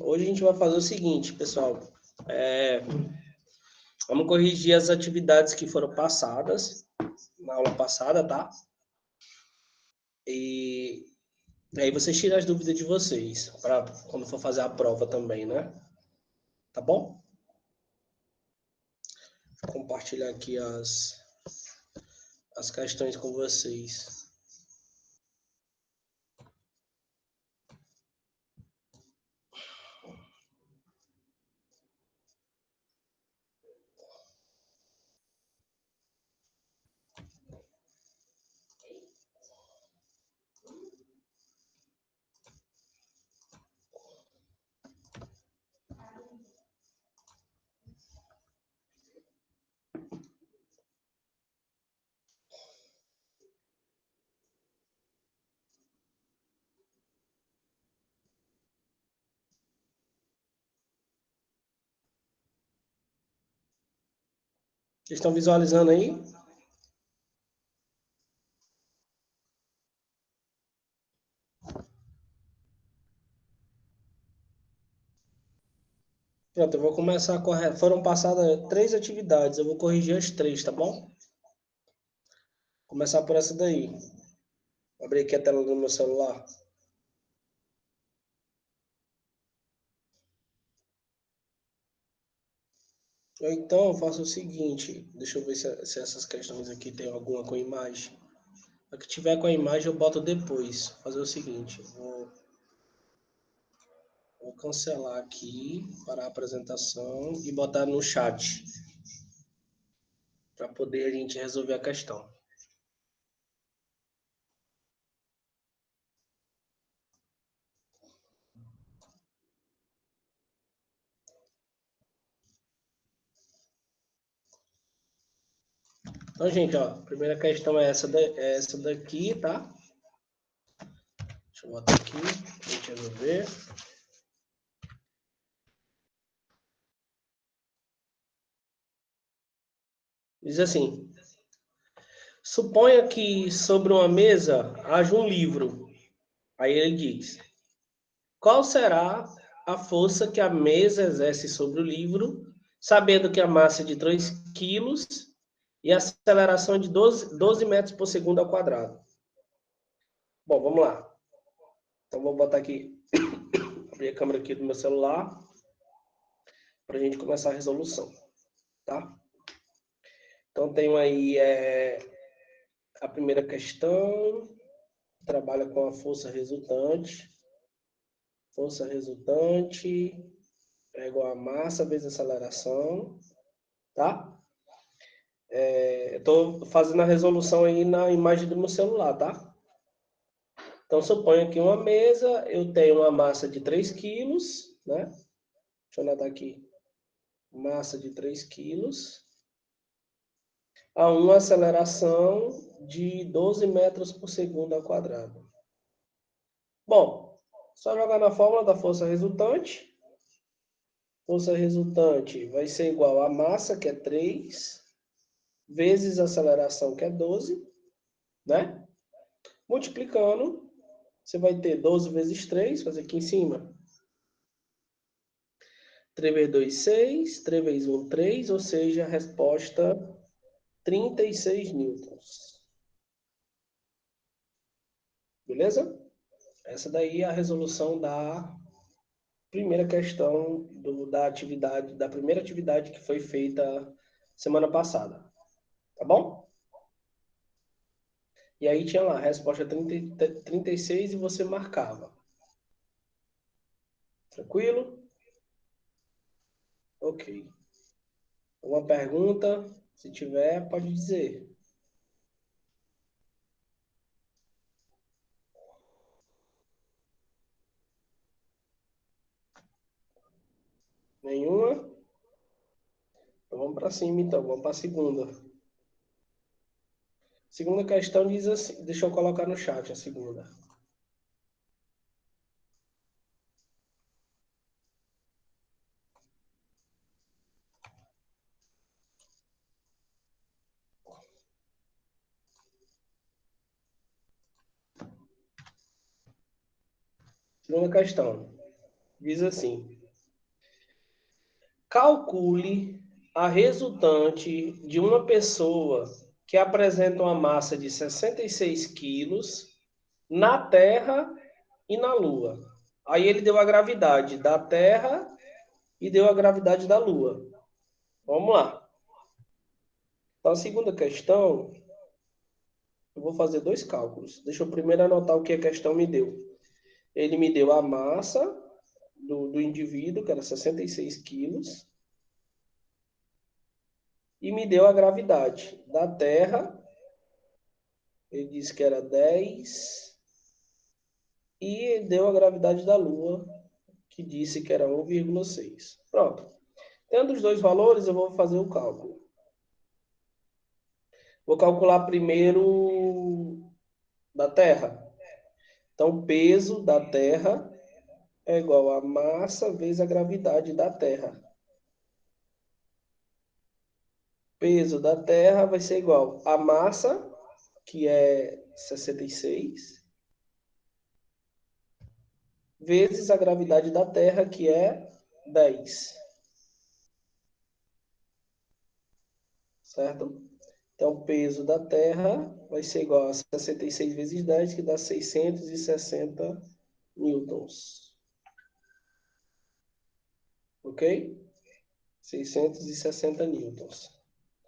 Hoje a gente vai fazer o seguinte, pessoal. Vamos corrigir as atividades que foram passadas na aula passada, tá? E aí vocês tiram as dúvidas de vocês, para quando for fazer a prova também, né? Tá bom? Vou compartilhar aqui as questões com vocês. Vocês estão visualizando aí? Pronto, eu vou começar a correr. Foram passadas 3 atividades, eu vou corrigir as 3, tá bom? Vou começar por essa daí. Vou abrir aqui a tela do meu celular. Então, eu faço o seguinte, deixa eu ver se essas questões aqui tem alguma com imagem. A que tiver com a imagem eu boto depois. Vou fazer o seguinte, vou cancelar aqui para a apresentação e botar no chat, para poder a gente resolver a questão. Então, gente, ó, a primeira questão é essa daqui, tá? Deixa eu botar aqui, pra gente resolver. Diz assim, suponha que sobre uma mesa haja um livro. Aí ele diz, qual será a força que a mesa exerce sobre o livro, sabendo que a massa é de 3 quilos e a aceleração é de 12 metros por segundo ao quadrado? Bom, vamos lá. Então, vou botar aqui, abrir a câmera aqui do meu celular, para a gente começar a resolução, tá? Então, tenho aí a primeira questão, trabalha com a força resultante. Força resultante é igual a massa vezes a aceleração, tá? Estou fazendo a resolução aí na imagem do meu celular, tá? Então, suponha que uma mesa, eu tenho uma massa de 3 quilos, né? Deixa eu anotar aqui. Massa de 3 quilos. A uma aceleração de 12 metros por segundo ao quadrado. Bom, só jogar na fórmula da força resultante. Força resultante vai ser igual a massa, que é 3, vezes a aceleração, que é 12, né? Multiplicando, você vai ter 12 vezes 3, fazer aqui em cima. 3 vezes 2, 6, 3 vezes 1, 3, ou seja, a resposta 36 newtons. Beleza? Essa daí é a resolução da primeira questão da primeira atividade que foi feita semana passada. Tá bom? E aí tinha lá, a resposta 36 e você marcava. Tranquilo? Ok. Uma pergunta? Se tiver, pode dizer. Nenhuma? Então vamos para cima, então. Vamos para a segunda. Segunda questão diz assim, deixa eu colocar no chat a segunda. Segunda questão. Diz assim: calcule a resultante de uma pessoa que apresenta uma massa de 66 quilos na Terra e na Lua. Aí ele deu a gravidade da Terra e deu a gravidade da Lua. Vamos lá. Então, a segunda questão, eu vou fazer dois cálculos. Deixa eu primeiro anotar o que a questão me deu. Ele me deu a massa do indivíduo, que era 66 quilos, e me deu a gravidade da Terra, ele disse que era 10, e deu a gravidade da Lua, que disse que era 1,6. Pronto. Tendo os dois valores, eu vou fazer o cálculo. Vou calcular primeiro da Terra. Então, o peso da Terra é igual a massa vezes a gravidade da Terra. Peso da Terra vai ser igual a massa, que é 66, vezes a gravidade da Terra, que é 10. Certo? Então, o peso da Terra vai ser igual a 66 vezes 10, que dá 660 newtons. Ok? 660 newtons.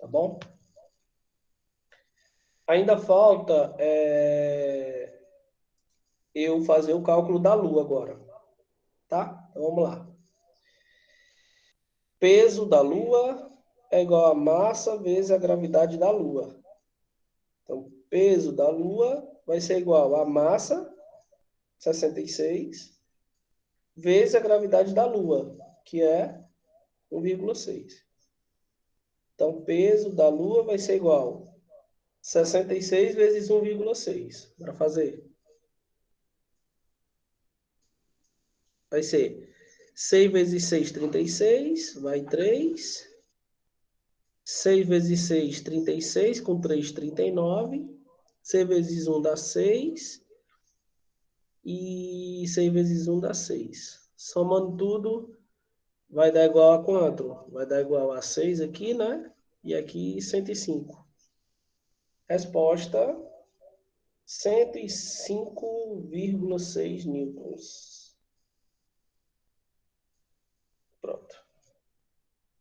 Tá bom? Ainda falta eu fazer o cálculo da Lua agora. Tá? Então, vamos lá. Peso da Lua é igual a massa vezes a gravidade da Lua. Então, peso da Lua vai ser igual a massa, 66, vezes a gravidade da Lua, que é 1,6. Então, peso da Lua vai ser igual a 66 vezes 1,6. Para fazer, vai ser 6 vezes 6, 36, vai 3. 6 vezes 6, 36, com 3, 39. 6 vezes 1 dá 6. E 6 vezes 1 dá 6. Somando tudo, vai dar igual a quanto? Vai dar igual a 6 aqui, né? E aqui 105. Resposta: 105,6 newtons. Pronto.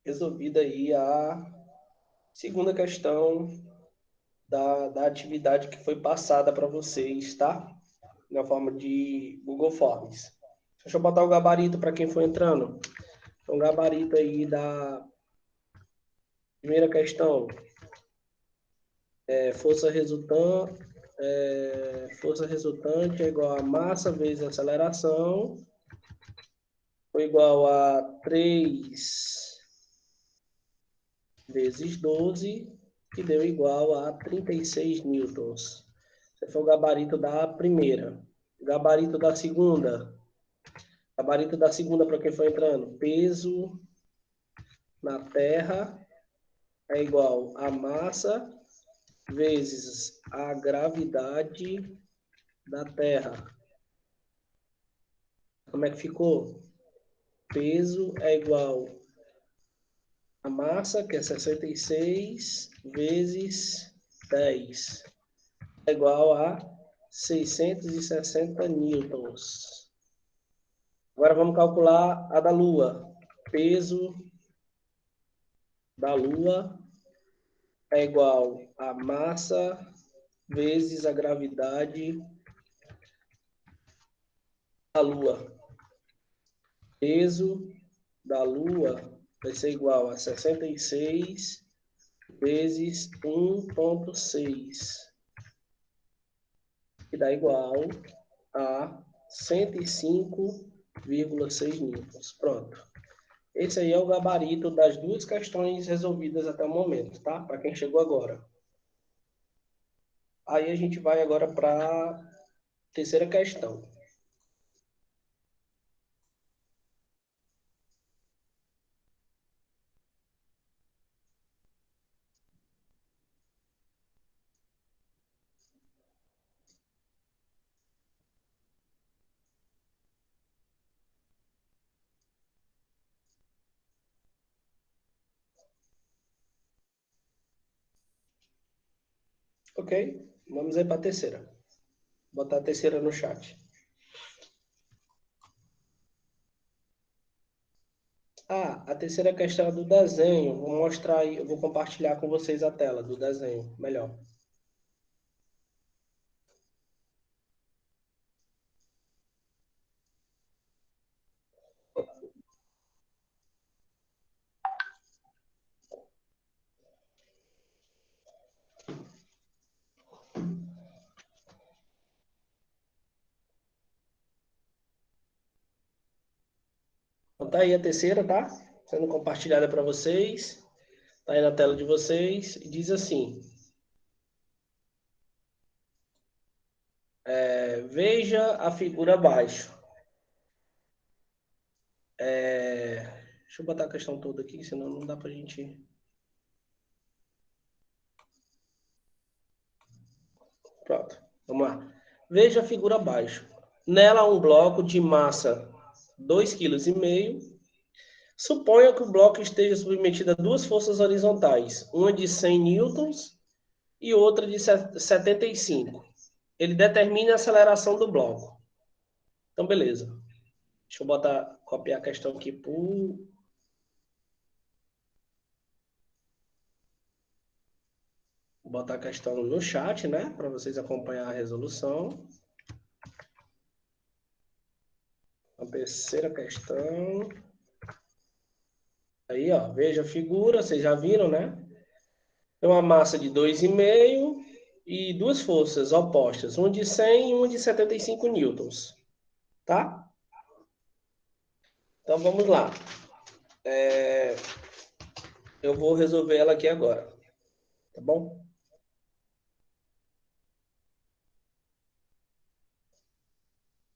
Resolvida aí a segunda questão da atividade que foi passada para vocês, tá? Na forma de Google Forms. Deixa eu botar o gabarito para quem for entrando. Então, gabarito aí da primeira questão. Força resultante é igual a massa vezes a aceleração, foi igual a 3 vezes 12, que deu igual a 36 newtons. Esse foi o gabarito da primeira. Gabarito da segunda. Gabarito da segunda, para quem for entrando. Peso na Terra é igual a massa vezes a gravidade da Terra. Como é que ficou? Peso é igual a massa, que é 66, vezes 10. É igual a 660 newtons. Agora vamos calcular a da Lua. Peso da Lua é igual a massa vezes a gravidade da Lua. Peso da Lua vai ser igual a 66 vezes 1,6, que dá igual a 105,6 newtons. Pronto. Esse aí é o gabarito das duas questões resolvidas até o momento, tá? Para quem chegou agora. Aí a gente vai agora para a terceira questão. Ok? Vamos aí para a terceira. Vou botar a terceira no chat. A terceira questão é do desenho. Vou mostrar aí, eu vou compartilhar com vocês a tela do desenho. Melhor. Então tá aí a terceira, tá? Sendo compartilhada para vocês. Tá aí na tela de vocês. E diz assim: veja a figura abaixo. Deixa eu botar a questão toda aqui, senão não dá pra gente. Pronto, vamos lá. Veja a figura abaixo. Nela há um bloco de massa 2,5 kg. Suponha que o bloco esteja submetido a duas forças horizontais, uma de 100 newtons e outra de 75. Ele determina a aceleração do bloco. Então, beleza. Deixa eu copiar a questão aqui por... Vou botar a questão no chat, né? Para vocês acompanhar a resolução. A terceira questão. Aí, ó, veja a figura, vocês já viram, né? Tem uma massa de 2,5 e duas forças opostas, uma de 100 e uma de 75 newtons, tá? Então, vamos lá. Eu vou resolver ela aqui agora, tá bom?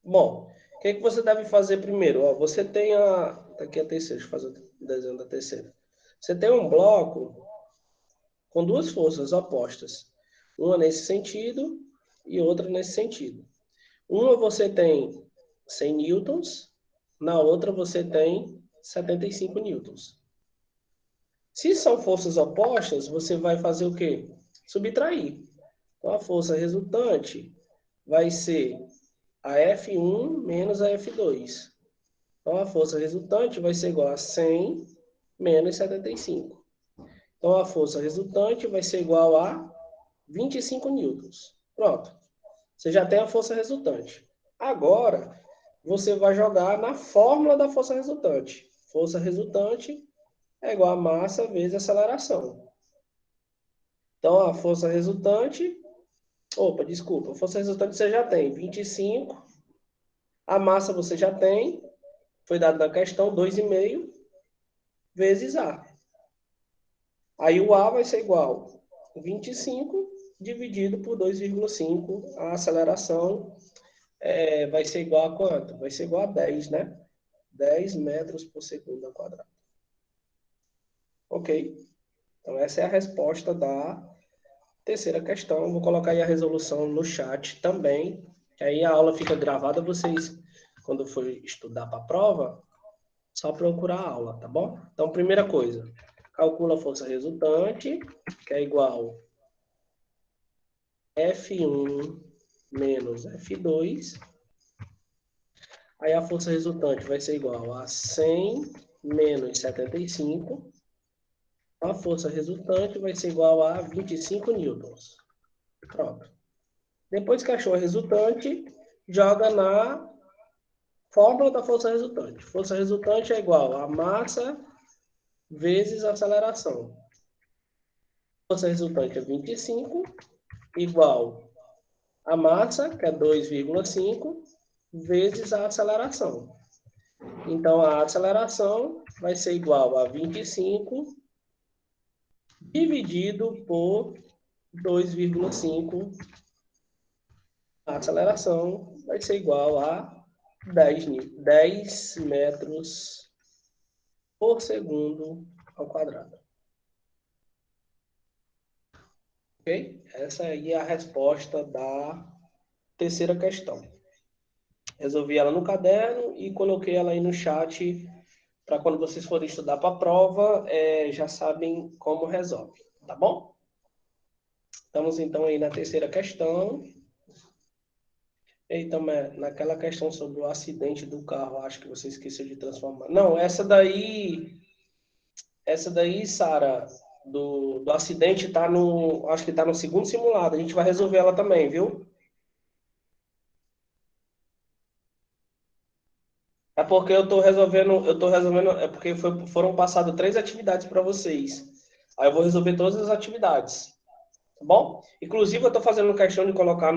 Bom, o que você deve fazer primeiro? Ó, você tem a... Tá aqui a terceira, deixa eu fazer o desenho da terceira. Você tem um bloco com duas forças opostas, uma nesse sentido e outra nesse sentido. Uma você tem 100 newtons, na outra você tem 75 newtons. Se são forças opostas, você vai fazer o quê? Subtrair. Então, a força resultante vai ser a F1 menos a F2. Então, a força resultante vai ser igual a 100 menos 75. Então, a força resultante vai ser igual a 25 newtons. Pronto. Você já tem a força resultante. Agora, você vai jogar na fórmula da força resultante. Força resultante é igual a massa vezes aceleração. Então, a força resultante... Opa, desculpa. A força resultante você já tem 25. A massa você já tem. Foi dado na questão 2,5 vezes A. Aí o A vai ser igual a 25 dividido por 2,5. A aceleração vai ser igual a quanto? Vai ser igual a 10, né? 10 metros por segundo ao quadrado. Ok? Então, essa é a resposta da terceira questão. Vou colocar aí a resolução no chat também. Aí a aula fica gravada. Vocês, quando for estudar para a prova, só procurar a aula, tá bom? Então, primeira coisa, calcula a força resultante, que é igual F1 menos F2. Aí a força resultante vai ser igual a 100 menos 75. A força resultante vai ser igual a 25 newtons. Pronto. Depois que achou a resultante, joga na fórmula da força resultante. Força resultante é igual a massa vezes a aceleração. Força resultante é 25, igual a massa, que é 2,5, vezes a aceleração. Então, a aceleração vai ser igual a 25 dividido por 2,5. A aceleração vai ser igual a 10 metros por segundo ao quadrado. Ok? Essa aí é a resposta da terceira questão. Resolvi ela no caderno e coloquei ela aí no chat para quando vocês forem estudar para a prova, já sabem como resolve, tá bom? Estamos, então, aí na terceira questão. Eita, naquela questão sobre o acidente do carro, acho que você esqueceu de transformar. Não, essa daí, Sara, do acidente tá no, acho que tá no segundo simulado. A gente vai resolver ela também, viu? É porque eu tô resolvendo, é porque foram passadas 3 atividades para vocês. Aí eu vou resolver todas as atividades, tá bom? Inclusive, eu tô fazendo questão de colocar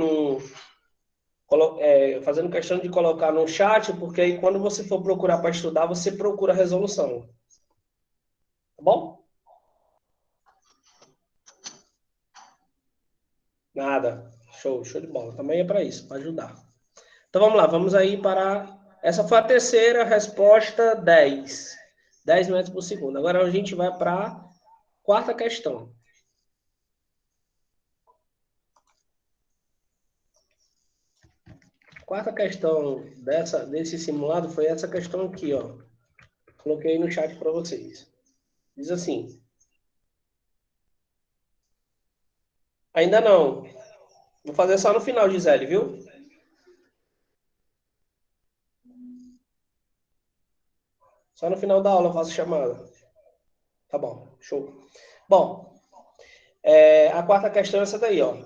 fazendo questão de colocar no chat, porque aí quando você for procurar para estudar, você procura a resolução, tá bom? Nada. Show, show de bola. Também é para isso, para ajudar. Então vamos lá, vamos aí para. Essa foi a terceira resposta, 10. 10 metros por segundo. Agora a gente vai para a quarta questão. Quarta questão desse simulado foi essa questão aqui, ó. Coloquei no chat para vocês. Diz assim: ainda não. Vou fazer só no final, Gisele, viu? Só no final da aula eu faço chamada. Tá bom, show. Bom, a quarta questão é essa daí, ó.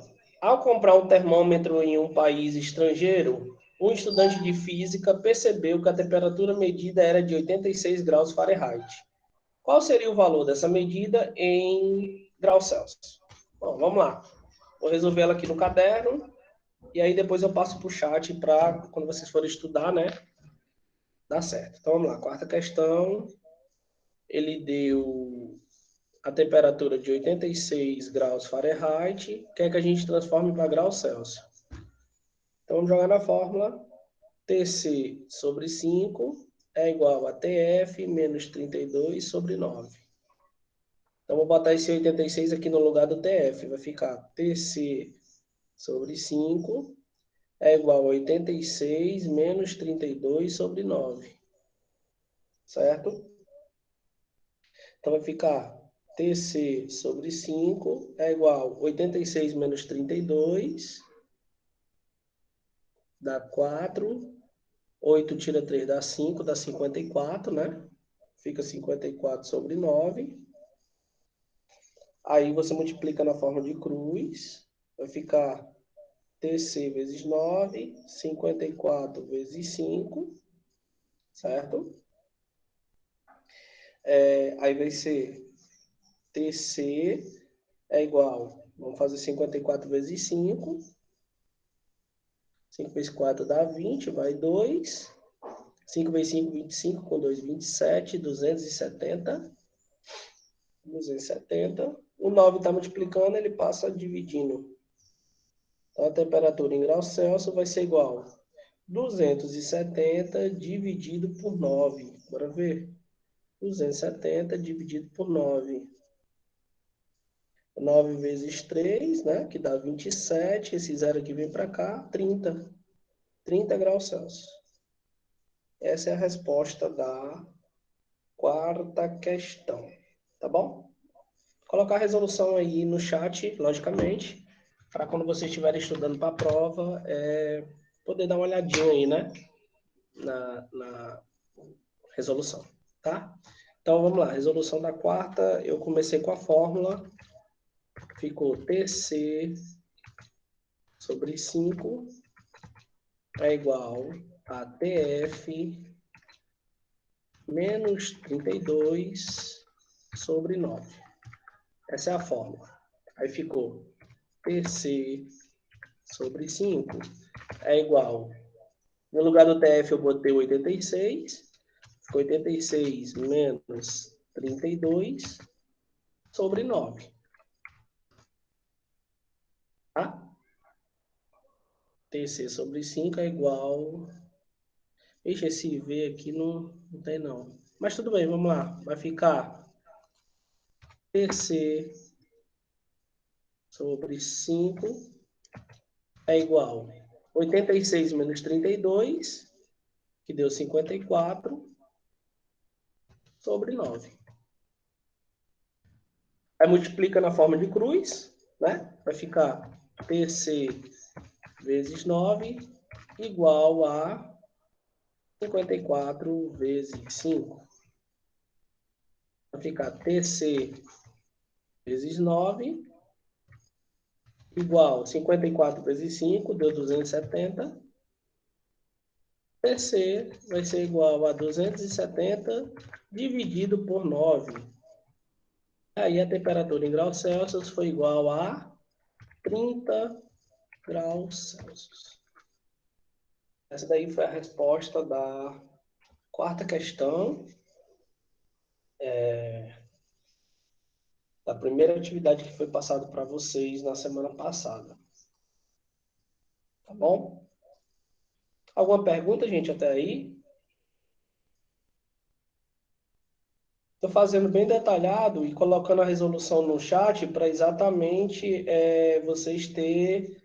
Ao comprar um termômetro em um país estrangeiro, um estudante de física percebeu que a temperatura medida era de 86 graus Fahrenheit. Qual seria o valor dessa medida em graus Celsius? Bom, vamos lá. Vou resolver ela aqui no caderno e aí depois eu passo para o chat para quando vocês forem estudar, né? Dar certo. Então vamos lá. Quarta questão. Ele deu a temperatura de 86 graus Fahrenheit, quer que a gente transforme para graus Celsius. Então, vamos jogar na fórmula. TC sobre 5 é igual a TF menos 32 sobre 9. Então, vou botar esse 86 aqui no lugar do TF. Vai ficar TC sobre 5 é igual a 86 menos 32 sobre 9. Certo? Então, vai ficar TC sobre 5 é igual a 86 menos 32, dá 4. 8 tira 3 dá 5, dá 54, né? Fica 54 sobre 9. Aí você multiplica na forma de cruz, vai ficar TC vezes 9, 54 vezes 5, certo? Aí vai ser TC é igual, vamos fazer 54 vezes 5. 5 vezes 4 dá 20, vai 2. 5 vezes 5, 25, com 2, 27, 270. 270. O 9 está multiplicando, ele passa dividindo. Então, a temperatura em graus Celsius vai ser igual a 270 dividido por 9. Bora ver. 270 dividido por 9. 9 vezes 3, né? Que dá 27. Esse zero aqui vem para cá, 30. 30 graus Celsius. Essa é a resposta da quarta questão. Tá bom? Colocar a resolução aí no chat, logicamente, para quando vocês estiverem estudando para a prova, poder dar uma olhadinha aí, né? Na resolução, tá? Então, vamos lá. Resolução da quarta, eu comecei com a fórmula. Ficou TC sobre 5 é igual a TF menos 32 sobre 9. Essa é a fórmula. Aí ficou TC sobre 5 é igual. No lugar do TF eu botei 86. Ficou 86 menos 32 sobre 9. Tá? TC sobre 5 é igual. Ixi, esse V aqui não tem não. Mas tudo bem, vamos lá. Vai ficar TC sobre 5 é igual 86 menos 32, que deu 54, sobre 9. Aí multiplica na forma de cruz, né? vai ficar TC vezes 9 igual a 54 vezes 5. Vai ficar TC vezes 9 igual a 54 vezes 5, deu 270. TC vai ser igual a 270 dividido por 9. Aí a temperatura em graus Celsius foi igual a 30 graus Celsius. Essa daí foi a resposta da quarta questão, da primeira atividade que foi passada para vocês na semana passada. Tá bom? Alguma pergunta, gente, até aí? Estou fazendo bem detalhado e colocando a resolução no chat para exatamente vocês terem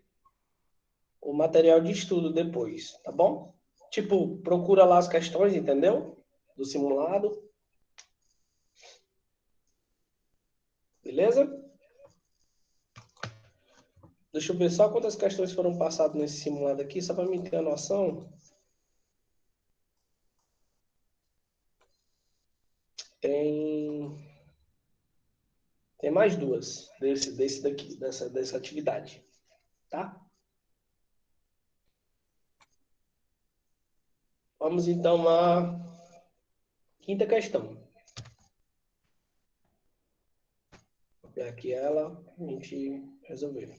o material de estudo depois, tá bom? Tipo, procura lá as questões, entendeu? Do simulado. Beleza? Deixa eu ver só quantas questões foram passadas nesse simulado aqui, só para mim ter a noção. Tem mais duas desse daqui, dessa atividade, tá? Vamos então à quinta questão. Vou pegar aqui ela, a gente resolver.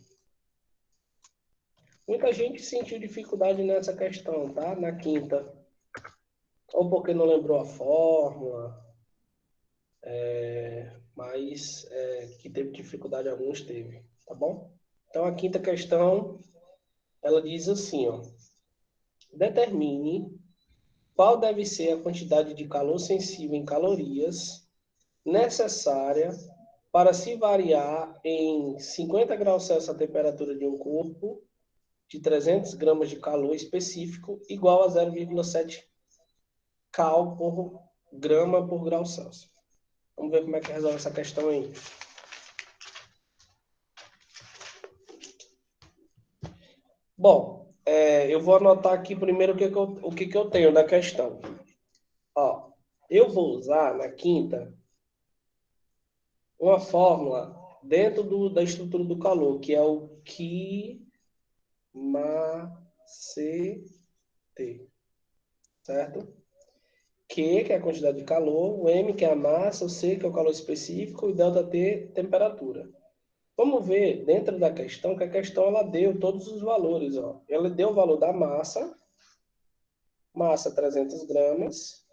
Muita gente sentiu dificuldade nessa questão, tá? Na quinta. Ou porque não lembrou a fórmula, mas que teve dificuldade, alguns teve, tá bom? Então, a quinta questão, ela diz assim, ó. Determine qual deve ser a quantidade de calor sensível em calorias necessária para se variar em 50 graus Celsius a temperatura de um corpo de 300 gramas de calor específico igual a 0,7 cal por grama por grau Celsius. Vamos ver como é que resolve essa questão aí. Bom, eu vou anotar aqui primeiro o que eu tenho da questão. Ó, eu vou usar na quinta uma fórmula dentro da estrutura do calor, que é o QMACT, certo? Q, que é a quantidade de calor, o M, que é a massa, o C, que é o calor específico, e delta T, temperatura. Vamos ver dentro da questão, que a questão ela deu todos os valores. Ó. Ela deu o valor da massa 300 gramas.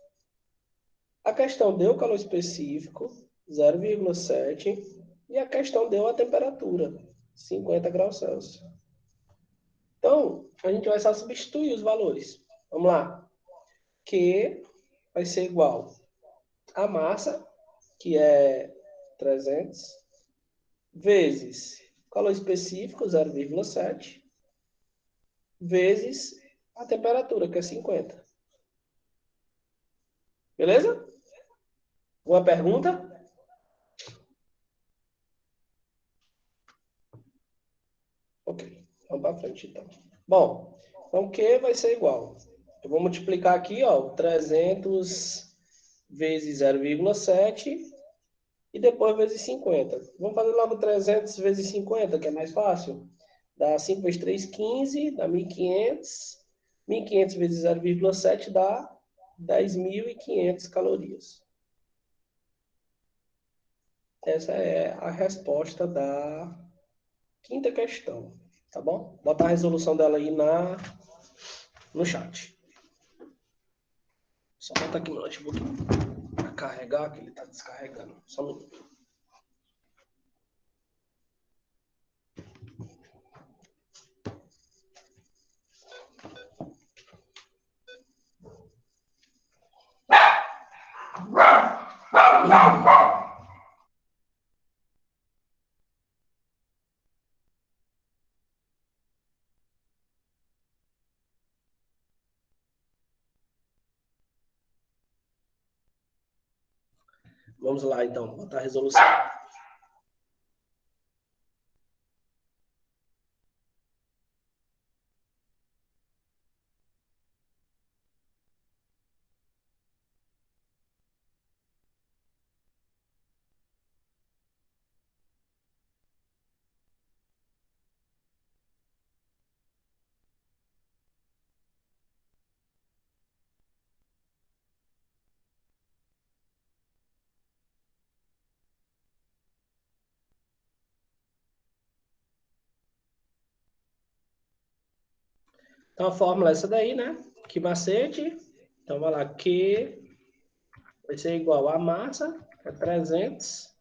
A questão deu o calor específico, 0,7. E a questão deu a temperatura, 50 graus Celsius. Então, a gente vai só substituir os valores. Vamos lá. Q vai ser igual a massa, que é 300, vezes calor específico, 0,7, vezes a temperatura, que é 50. Beleza? Uma pergunta? Ok, vamos para frente então. Bom, então Q vai ser igual. Eu vou multiplicar aqui, ó, 300 vezes 0,7 e depois vezes 50. Vamos fazer logo 300 vezes 50, que é mais fácil. Dá 5 vezes 3, 15, dá 1.500. 1.500 vezes 0,7 dá 10.500 calorias. Essa é a resposta da quinta questão, tá bom? Vou botar a resolução dela aí no chat. Só botar aqui no notebook para carregar, que ele está descarregando. Só um minuto. Vamos lá, então, botar a resolução. Então, a fórmula é essa daí, né? Que macete. Então, vai lá, Q vai ser igual a massa, que é 300,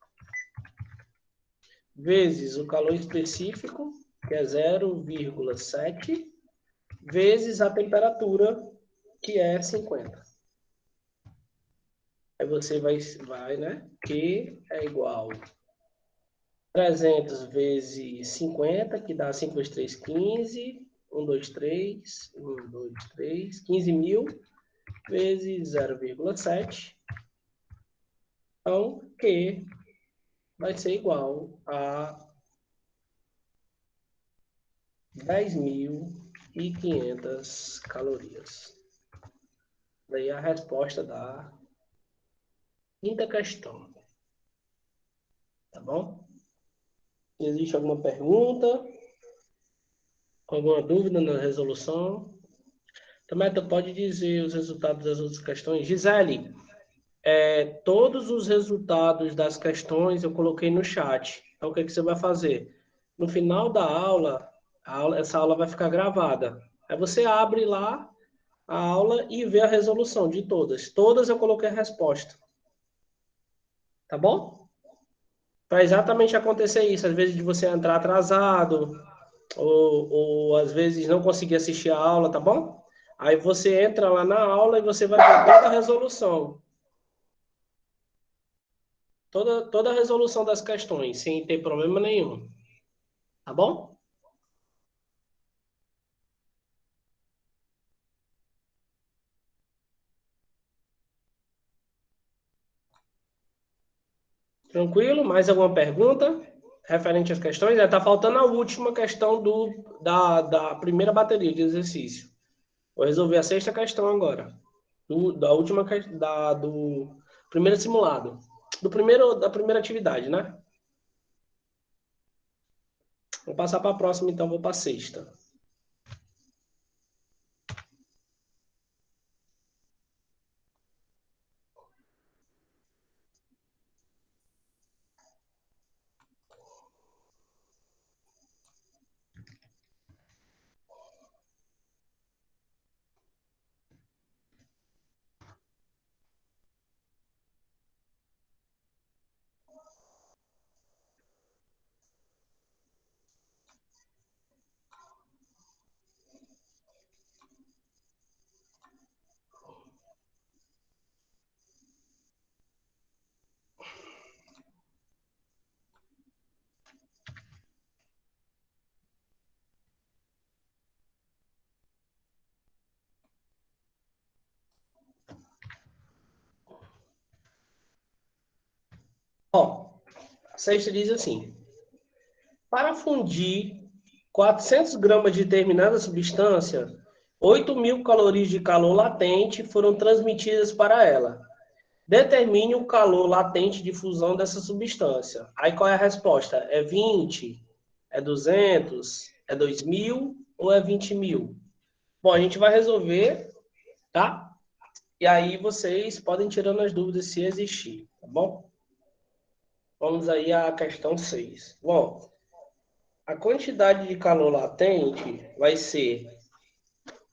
vezes o calor específico, que é 0,7, vezes a temperatura, que é 50. Aí você vai, né? Q é igual 300 vezes 50, que dá 5 vezes 3, 15. 1, 2, 3. 1, 2, 3. 15 mil vezes 0,7. Então, Q vai ser igual a 10.500 calorias. Daí a resposta da quinta questão. Tá bom? Existe alguma pergunta? Alguma dúvida na resolução? Também tu pode dizer os resultados das outras questões. Gisele, todos os resultados das questões eu coloquei no chat. Então, o que você vai fazer? No final da aula, essa aula vai ficar gravada. Aí você abre lá a aula e vê a resolução de todas. Todas eu coloquei a resposta. Tá bom? Para exatamente acontecer isso. Às vezes de você entrar atrasado, ou às vezes não conseguir assistir a aula, tá bom? Aí você entra lá na aula e você vai ver toda a resolução. Toda a resolução das questões, sem ter problema nenhum. Tá bom? Tranquilo? Mais alguma pergunta referente às questões? Tá faltando a última questão da primeira bateria de exercício. Vou resolver a sexta questão agora. Do primeiro simulado. Da primeira atividade, né? Vou passar para a próxima, então vou para a sexta. Ó, a sexta diz assim: para fundir 400 gramas de determinada substância, 8.000 calorias de calor latente foram transmitidas para ela. Determine o calor latente de fusão dessa substância. Aí qual é a resposta? É 20? É 200? É 2.000? Ou é 20.000? Bom, a gente vai resolver, tá? E aí vocês podem tirando as dúvidas se existir, tá bom? Vamos aí à questão 6. Bom, a quantidade de calor latente vai ser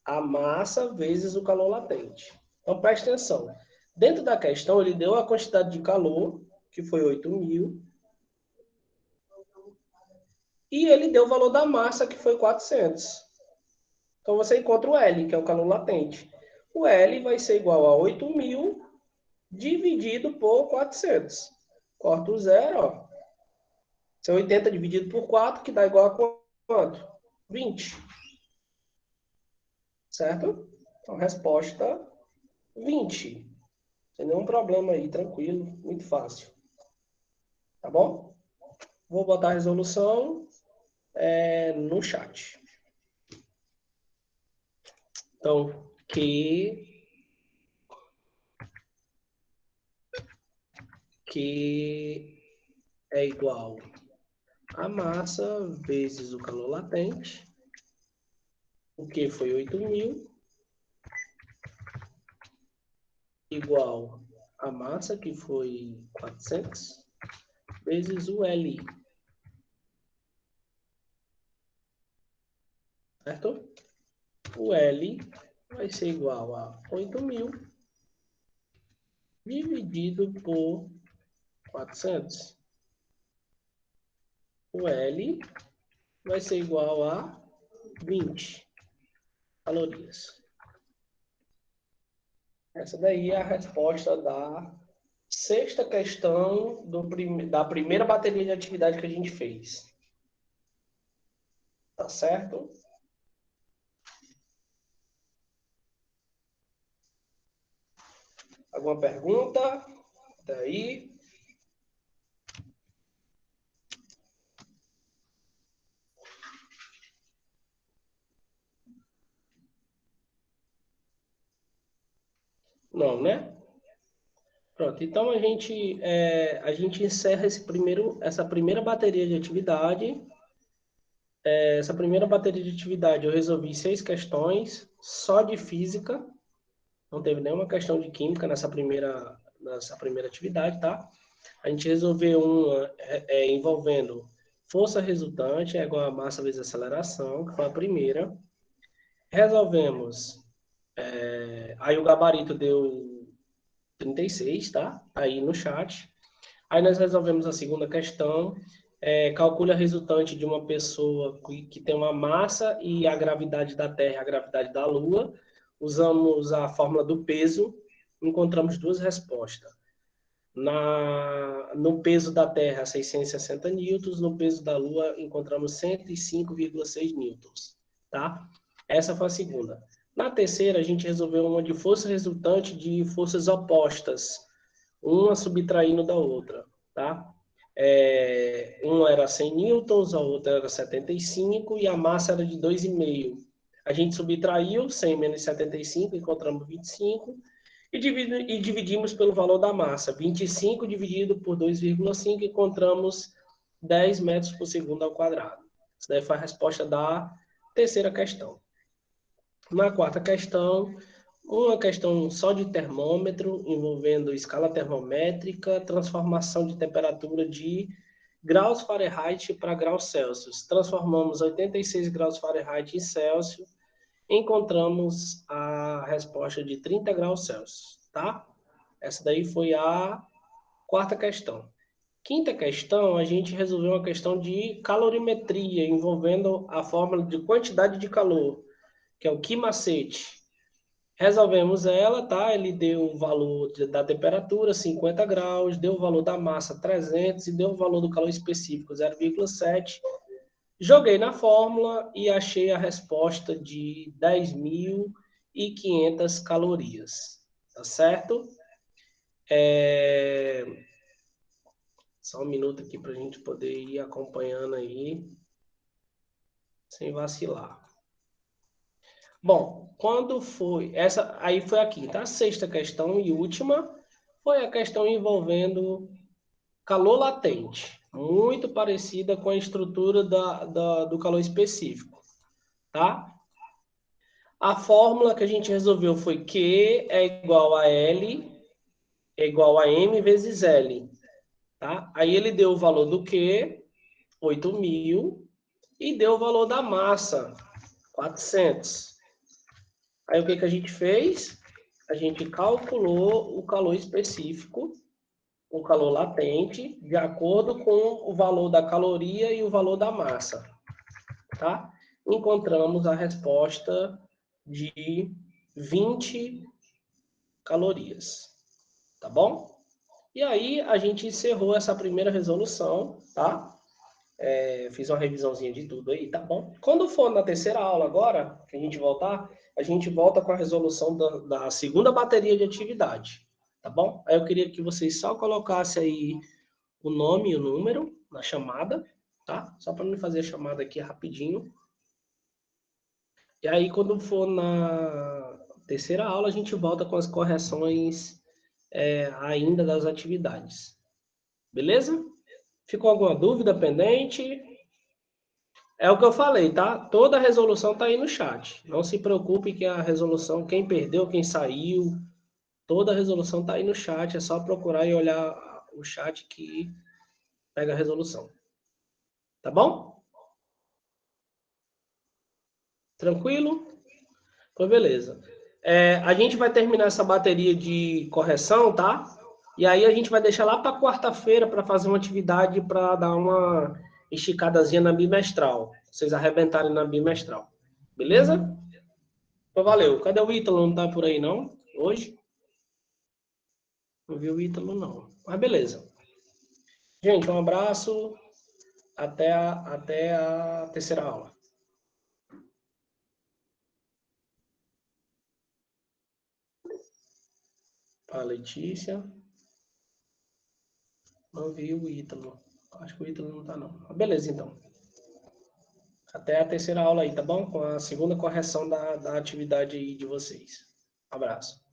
a massa vezes o calor latente. Então, preste atenção. Dentro da questão, ele deu a quantidade de calor, que foi 8.000, e ele deu o valor da massa, que foi 400. Então, você encontra o L, que é o calor latente. O L vai ser igual a 8.000 dividido por 400. Corta o zero, ó. Isso é 80 dividido por 4, que dá igual a quanto? 20. Certo? Então, resposta 20. Sem nenhum problema aí, tranquilo, muito fácil. Tá bom? Vou botar a resolução no chat. Então, que é igual a massa vezes o calor latente, o que foi 8.000, igual a massa, que foi 400, vezes o L. Certo? o L vai ser igual a 8.000 dividido por 400. O L vai ser igual a 20 calorias. Essa daí é a resposta da sexta questão da primeira bateria de atividade que a gente fez. Tá certo? Alguma pergunta? Daí? Não, né? Pronto, então a gente encerra essa primeira bateria de atividade. Essa primeira bateria de atividade eu resolvi 6 questões, só de física. Não teve nenhuma questão de química nessa primeira atividade, tá? A gente resolveu uma envolvendo força resultante é igual a massa vezes aceleração, que foi a primeira. Resolvemos, aí o gabarito deu 36, tá? Aí no chat. Aí nós resolvemos a segunda questão, calcule a resultante de uma pessoa que tem uma massa e a gravidade da Terra e a gravidade da Lua. Usamos a fórmula do peso, encontramos duas respostas. No peso da Terra, 660 newtons, no peso da Lua, encontramos 105,6 newtons, tá? Essa foi a segunda. Na terceira, a gente resolveu uma de força resultante de forças opostas, uma subtraindo da outra, tá? Uma era 100 newtons, a outra era 75, e a massa era de 2,5. A gente subtraiu 100 menos 75, encontramos 25, e dividimos pelo valor da massa. 25 dividido por 2,5, encontramos 10 metros por segundo ao quadrado. Essa daí foi a resposta da terceira questão. Na quarta questão, uma questão só de termômetro, envolvendo escala termométrica, transformação de temperatura de graus Fahrenheit para graus Celsius. Transformamos 86 graus Fahrenheit em Celsius, encontramos a resposta de 30 graus Celsius, tá? Essa daí foi a quarta questão. Quinta questão, a gente resolveu uma questão de calorimetria, envolvendo a fórmula de quantidade de calor, que é o Q-macete. Resolvemos ela, tá? Ele deu o valor da temperatura, 50 graus, deu o valor da massa, 300, e deu o valor do calor específico, 0,7. Joguei na fórmula e achei a resposta de 10.500 calorias. Tá certo? Só um minuto aqui para a gente poder ir acompanhando aí, sem vacilar. Bom, quando foi... Essa aí foi a quinta. A sexta questão e última foi a questão envolvendo calor latente, muito parecida com a estrutura do calor específico, tá? A fórmula que a gente resolveu foi Q é igual a L é igual a M vezes L, tá? Aí ele deu o valor do Q, 8.000, e deu o valor da massa, 400. Aí o que a gente fez? A gente calculou o calor específico, o calor latente, de acordo com o valor da caloria e o valor da massa, tá? Encontramos a resposta de 20 calorias, tá bom? E aí a gente encerrou essa primeira resolução, tá? Fiz uma revisãozinha de tudo aí, tá bom? Quando for na terceira aula agora, que a gente voltar, a gente volta com a resolução da segunda bateria de atividade, tá bom? Aí eu queria que vocês só colocassem aí o nome e o número na chamada, tá? Só para me fazer a chamada aqui rapidinho. E aí, quando for na terceira aula, a gente volta com as correções ainda das atividades. Beleza? Ficou alguma dúvida pendente? É o que eu falei, tá? Toda a resolução tá aí no chat. Não se preocupe que a resolução, quem perdeu, quem saiu, toda a resolução tá aí no chat. É só procurar e olhar o chat que pega a resolução. Tá bom? Tranquilo? Pois beleza. A gente vai terminar essa bateria de correção, tá? E aí a gente vai deixar lá para quarta-feira para fazer uma atividade para dar uma esticadazinha na bimestral. Vocês arrebentarem na bimestral. Beleza? Então valeu. Cadê o Ítalo? Não tá por aí não? Hoje? Não vi o Ítalo não. Mas beleza. Gente, um abraço. Até a terceira aula. A Letícia. Não vi o Ítalo. Acho que o Ítalo não tá não. Mas beleza, então. Até a terceira aula aí, tá bom? Com a segunda correção da atividade aí de vocês. Abraço.